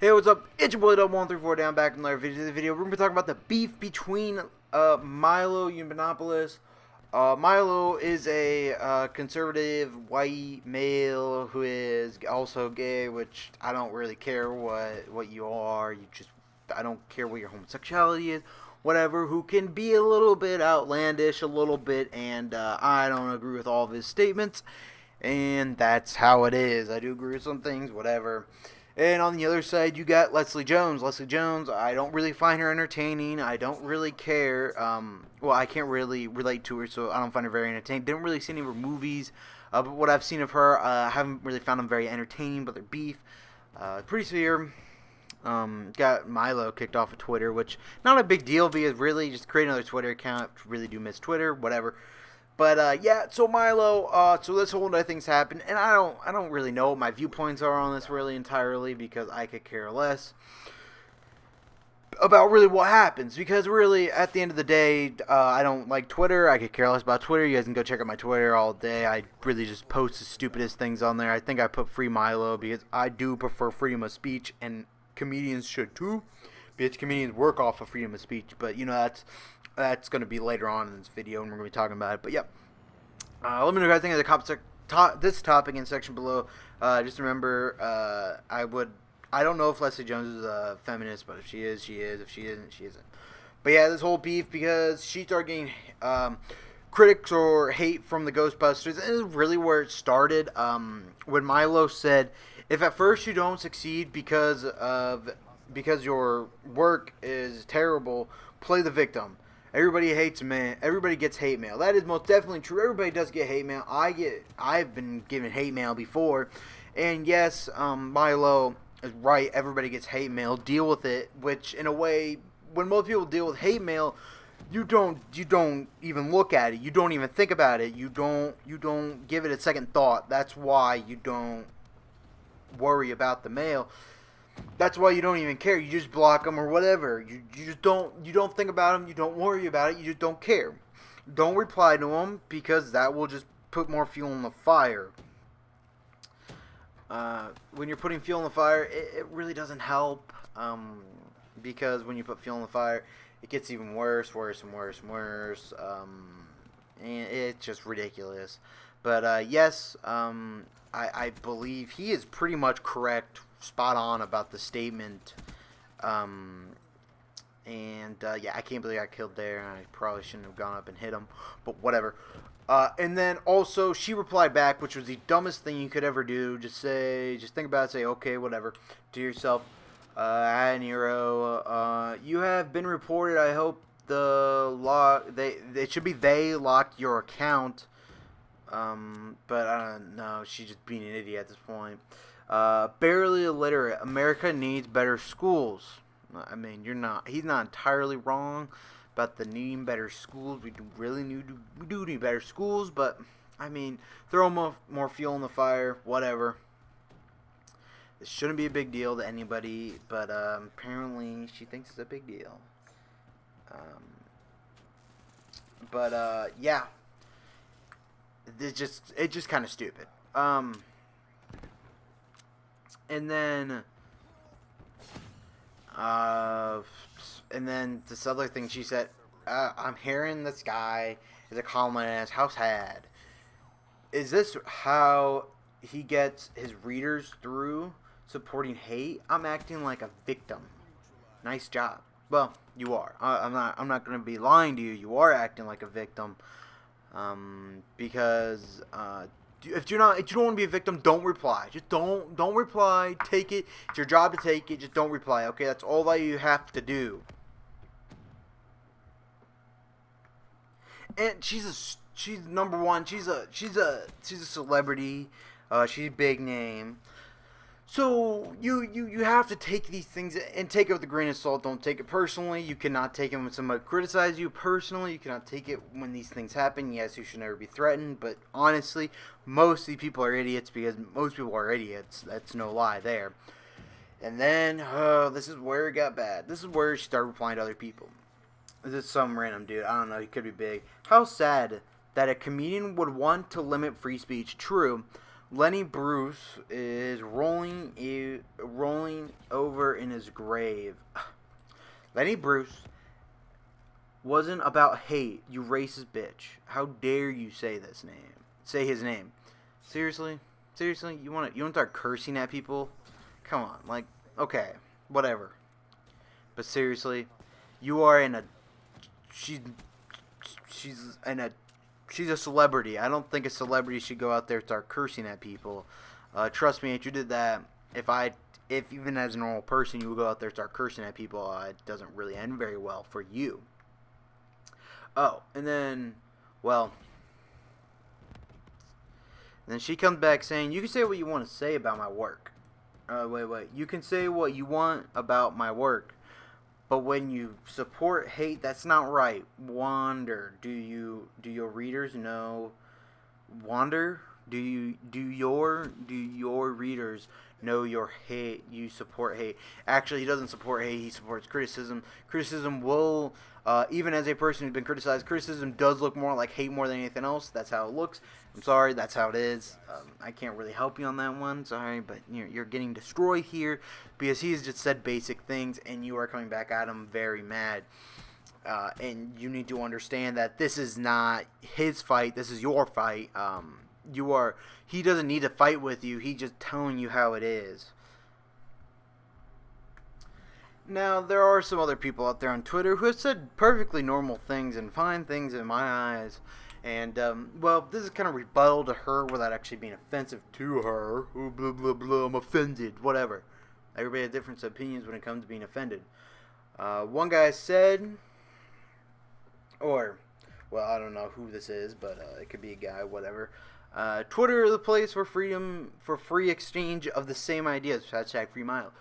Hey, what's up? It's your boy Double 134 down back in another video. We're gonna be talking about the beef between Milo Yiannopoulos. Milo is a conservative white male who is also gay, which I don't really care what you are. I don't care what your homosexuality is, whatever. Who can be a little bit outlandish, a little bit, and I don't agree with all of his statements, and that's how it is. I do agree with some things, whatever. And on the other side, you got Leslie Jones. Leslie Jones, I don't really find her entertaining. I don't really care. Well, I can't really relate to her, so I don't find her very entertaining. Didn't really see any of her movies, but what I've seen of her, I haven't really found them very entertaining. But their beef, pretty severe. Got Milo kicked off of Twitter, which not a big deal because really just create another Twitter account. Really do miss Twitter, whatever. But yeah, so Milo, so this whole other things happened, and I don't really know what my viewpoints are on this really entirely because I could care less about really what happens because really at the end of the day, I don't like Twitter. I could care less about Twitter. You guys can go check out my Twitter all day. I really just post the stupidest things on there. I think I put free Milo because I do prefer freedom of speech, and comedians should too, because comedians work off of freedom of speech. But you know that's going to be later on in this video, and we're going to be talking about it. But yep, let me know what I think of this topic in section below. Just remember, I don't know if Leslie Jones is a feminist, but if she is, she is. If she isn't, she isn't. But yeah, this whole beef because she started getting critics or hate from the Ghostbusters, and this is really where it started. When Milo said, "If at first you don't succeed because your work is terrible, play the victim." Everybody hates man. Everybody gets hate mail. That is most definitely true. Everybody does get hate mail. I've been given hate mail before, and yes, Milo is right. Everybody gets hate mail. Deal with it. Which, in a way, when most people deal with hate mail, you don't even look at it. You don't even think about it. You don't give it a second thought. That's why you don't worry about the mail. That's why you don't even care. You just block them or whatever. You just don't think about them. You don't worry about it. You just don't care. Don't reply to them because that will just put more fuel in the fire. When you're putting fuel in the fire, it really doesn't help. Because when you put fuel in the fire, it gets even worse, and worse. And it's just ridiculous. But yes, I believe he is pretty much correct, spot on about the statement. Yeah, I can't believe I got killed there. I probably shouldn't have gone up and hit him, but whatever. And then also she replied back, which was the dumbest thing you could ever do. Just think about it, say, okay, whatever, to yourself. Nero, you have been reported. I hope it should be they locked your account. But I don't know. She's just being an idiot at this point. Barely illiterate. America needs better schools. I mean, he's not entirely wrong about the needing better schools. We do need better schools, but I mean, throw more fuel in the fire, whatever. This shouldn't be a big deal to anybody, but apparently she thinks it's a big deal. Yeah. It's just kind of stupid. And then this other thing she said, I'm hearing this guy is a columnist. How sad. Is this how he gets his readers through supporting hate? I'm acting like a victim. Nice job. Well, you are. I'm not going to be lying to you. You are acting like a victim. Because if you don't want to be a victim, don't reply. Just don't reply. Take it. It's your job to take it. Just don't reply. Okay, that's all that you have to do. And she's number one. She's a celebrity. She's a big name. So you have to take these things and take it with a grain of salt. Don't take it personally. You cannot take it when somebody criticizes you personally. You cannot take it when these things happen. Yes, you should never be threatened. But honestly, most of these people are idiots because most people are idiots. That's no lie there. And then, this is where it got bad. This is where she started replying to other people. This is some random dude. I don't know. He could be big. How sad that a comedian would want to limit free speech. True. Lenny Bruce is rolling over in his grave. Lenny Bruce wasn't about hate, you racist bitch. How dare you say this name? Say his name. Seriously? Seriously? You want to start cursing at people? Come on, like, okay, whatever. But seriously, you are in a she's a celebrity. I don't think a celebrity should go out there and start cursing at people. Trust me, if you did that, if even as a normal person you would go out there and start cursing at people, it doesn't really end very well for you. Oh, and then, well, and then she comes back saying, you can say what you want to say about my work. Wait. You can say what you want about my work. But when you support hate, that's not right. Wonder, do your readers know? Wonder, do your readers know your hate? You support hate. Actually, he doesn't support hate. He supports criticism. Criticism will, even as a person who's been criticized, criticism does look more like hate more than anything else. That's how it looks. I'm sorry, that's how it is. I can't really help you on that one. Sorry, but you're getting destroyed here because he's just said basic things, and you are coming back at him very mad. And you need to understand that this is not his fight. This is your fight. He doesn't need to fight with you. He's just telling you how it is. Now, there are some other people out there on Twitter who have said perfectly normal things and fine things in my eyes. And, well, this is kind of rebuttal to her without actually being offensive to her. Ooh, blah, blah, blah, I'm offended. Whatever. Everybody has different opinions when it comes to being offended. One guy said, well, I don't know who this is, but it could be a guy, whatever. Twitter is the place for freedom, for free exchange of the same ideas. Hashtag free Milo.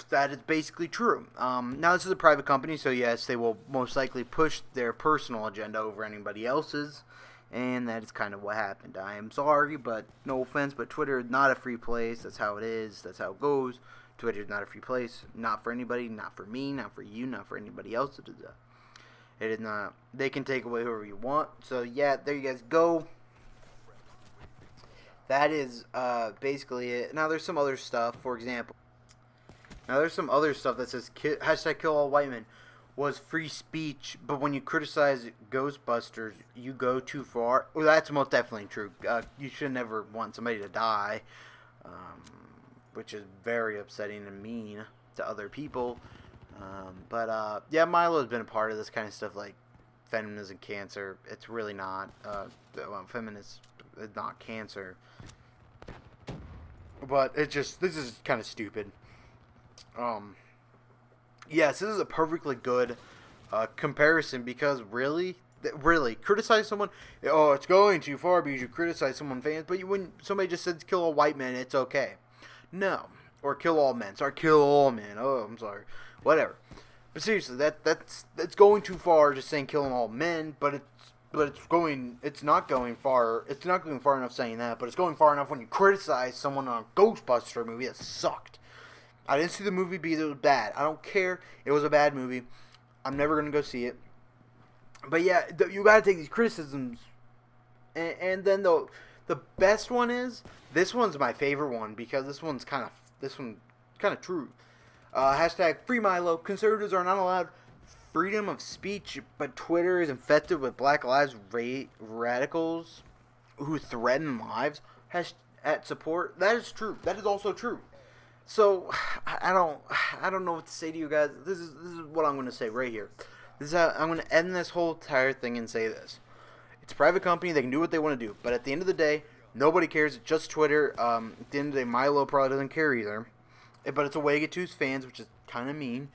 That is basically true. Now, this is a private company, so yes, they will most likely push their personal agenda over anybody else's, and that is kind of what happened. I am sorry, but no offense, but Twitter is not a free place. That's how it is. That's how it goes. Twitter is not a free place. Not for anybody. Not for me. Not for you. Not for anybody else. It is not. They can take away whoever you want. So, yeah, there you guys go. That is basically it. Now, there's some other stuff. For example, there's some other stuff that says hashtag kill all white men was free speech, but when you criticize Ghostbusters, you go too far. Well, that's most definitely true. You should never want somebody to die, which is very upsetting and mean to other people. But yeah, Milo has been a part of this kind of stuff, like feminism, cancer. It's really not. Feminist is not cancer. But this is kind of stupid. Yes, this is a perfectly good comparison because really criticize someone. Oh, it's going too far because you criticize someone fans. But when somebody just says kill all white men, it's okay. No, or kill all men. Sorry, kill all men. Oh, I'm sorry. Whatever. But seriously, that's going too far. Just saying killing all men, but it's not going far. It's not going far enough saying that, but it's going far enough when you criticize someone on a Ghostbuster movie that sucked. I didn't see the movie because it was bad. I don't care. It was a bad movie. I'm never going to go see it. But yeah, you got to take these criticisms. And then the best one is, this one's my favorite one because this one's kind of true. Hashtag free Milo. Conservatives are not allowed freedom of speech, but Twitter is infested with Black Lives radicals who threaten lives. At support. That is true. That is also true. So I don't know what to say to you guys. This is what I'm going to say right here. This is how I'm going to end this whole entire thing and say this. It's a private company. They can do what they want to do. But at the end of the day, nobody cares. It's just Twitter. At the end of the day, Milo probably doesn't care either. But it's a way to get to his fans, which is kind of mean.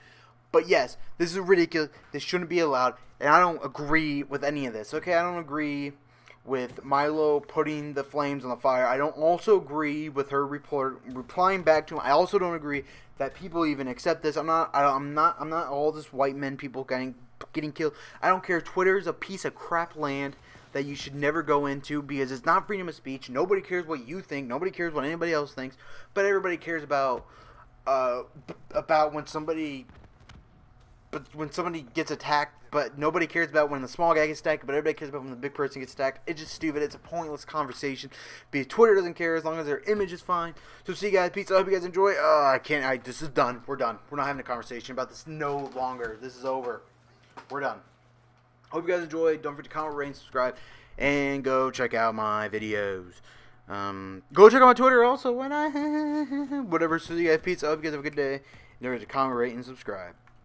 But yes, this is ridiculous. This shouldn't be allowed. And I don't agree with any of this. Okay, I don't agree with Milo putting the flames on the fire. I don't also agree with her replying back to him. I also don't agree that people even accept this. I'm not all this white men people getting killed. I don't care. Twitter is a piece of crap land that you should never go into because it's not freedom of speech. Nobody cares what you think. Nobody cares what anybody else thinks. But everybody cares about when somebody gets attacked but nobody cares about when the small guy gets stacked, but everybody cares about when the big person gets stacked. It's just stupid. It's a pointless conversation. Because Twitter doesn't care as long as their image is fine. So see you guys. Peace. I hope you guys enjoy. This is done. We're done. We're not having a conversation about this no longer. This is over. We're done. Hope you guys enjoyed. Don't forget to comment, rate, and subscribe. And go check out my videos. Go check out my Twitter also. Whatever. So you guys. Peace. I hope you guys have a good day. Don't forget to comment, rate, and subscribe.